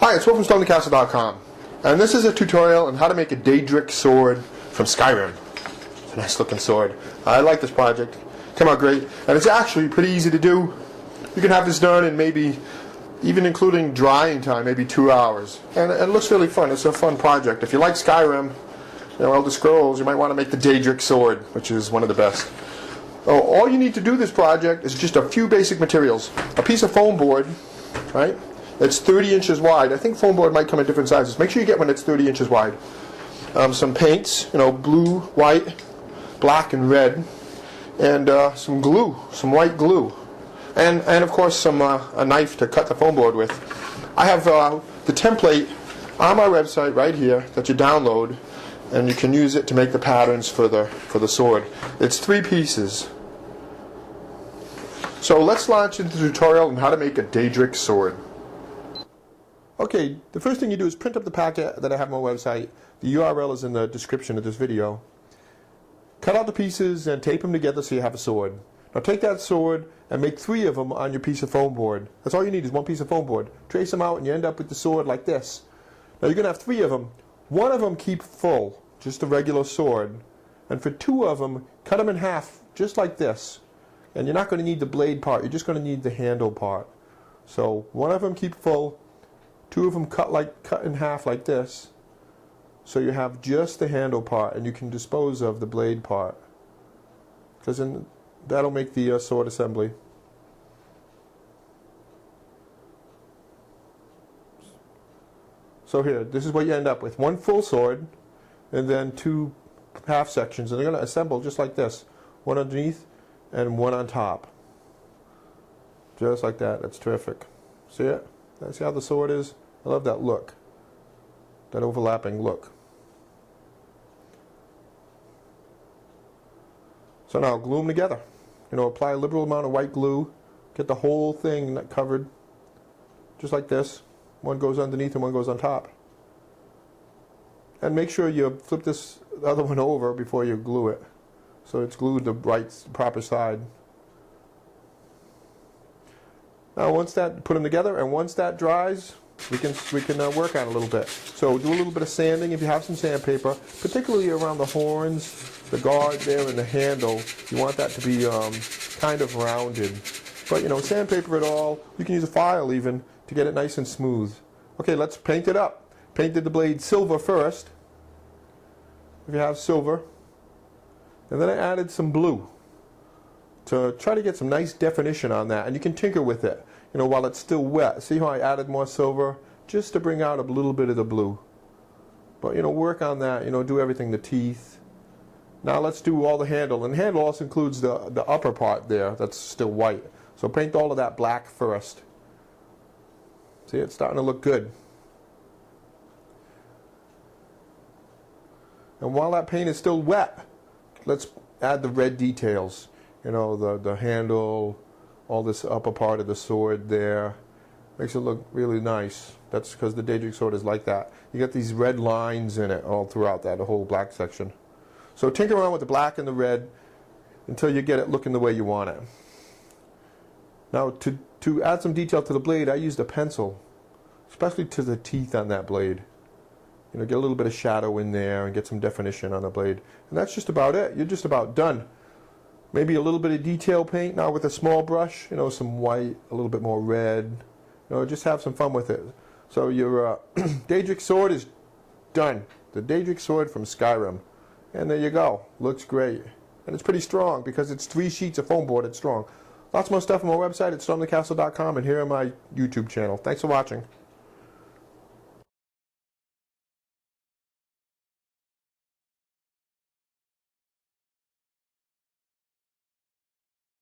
Hi, it's Will from StonelyCastle.com, and this is a tutorial on how to make a Daedric Sword from Skyrim. It's a nice looking sword. I like this project. Came out great, and it's actually pretty easy to do. You can have this done in maybe, even including drying time, maybe 2 hours. And it looks really fun. It's a fun project. If you like Skyrim, Elder Scrolls, you might want to make the Daedric Sword, which is one of the best. All you need to do this project is just a few basic materials. A piece of foam board, right? It's 30 inches wide. I think foam board might come in different sizes. Make sure you get one that's 30 inches wide. Some paints, blue, white, black, and red. And some glue, some white glue. And of course some a knife to cut the foam board with. I have the template on my website right here that you download, and you can use it to make the patterns for the sword. It's 3 pieces. So let's launch into the tutorial on how to make a Daedric Sword. Okay, the first thing you do is print up the packet that I have on my website. The URL is in the description of this video. Cut out the pieces and tape them together so you have a sword. Now take that sword and make 3 of them on your piece of foam board. That's all you need is 1 piece of foam board. Trace them out and you end up with the sword like this. Now you're going to have 3 of them. 1 of them keep full, just a regular sword. And for 2 of them, cut them in half, just like this. And you're not going to need the blade part, you're just going to need the handle part. So 1 of them keep full, 2 of them cut in half like this. So you have just the handle part, and you can dispose of the blade part, because then that'll make the sword assembly. So here, this is what you end up with: 1 full sword, and then 2 half sections, and they're going to assemble just like this: 1 underneath and 1 on top, just like that. That's terrific. See it? See how the sword is? I love that look, that overlapping look. So now glue them together. Apply a liberal amount of white glue. Get the whole thing covered, just like this. 1 goes underneath and 1 goes on top. And make sure you flip this other one over before you glue it, so it's glued the proper side. Now put them together, and once that dries, we can work on it a little bit. So do a little bit of sanding if you have some sandpaper, particularly around the horns, the guard there, and the handle. You want that to be kind of rounded. But sandpaper it all. You can use a file even to get it nice and smooth. Okay, let's paint it up. Painted the blade silver first, if you have silver. And then I added some blue to try to get some nice definition on that. And you can tinker with it, while it's still wet. See how I added more silver just to bring out a little bit of the blue. But work on that, do everything, the teeth. Now let's do all the handle. And the handle also includes the upper part there that's still white. So paint all of that black first. See, it's starting to look good. And while that paint is still wet, let's add the red details. The handle, all this upper part of the sword there. Makes it look really nice. That's because the Daedric Sword is like that. You get these red lines in it all throughout that, the whole black section. So tinker around with the black and the red until you get it looking the way you want it. Now to add some detail to the blade, I used a pencil, especially to the teeth on that blade. Get a little bit of shadow in there and get some definition on the blade. And that's just about it. You're just about done. Maybe a little bit of detail paint now with a small brush, some white, a little bit more red. Just have some fun with it. So your Daedric Sword is done. The Daedric Sword from Skyrim. And there you go. Looks great. And it's pretty strong because it's 3 sheets of foam board. It's strong. Lots more stuff on my website at StonelyCastle.com, and here on my YouTube channel. Thanks for watching.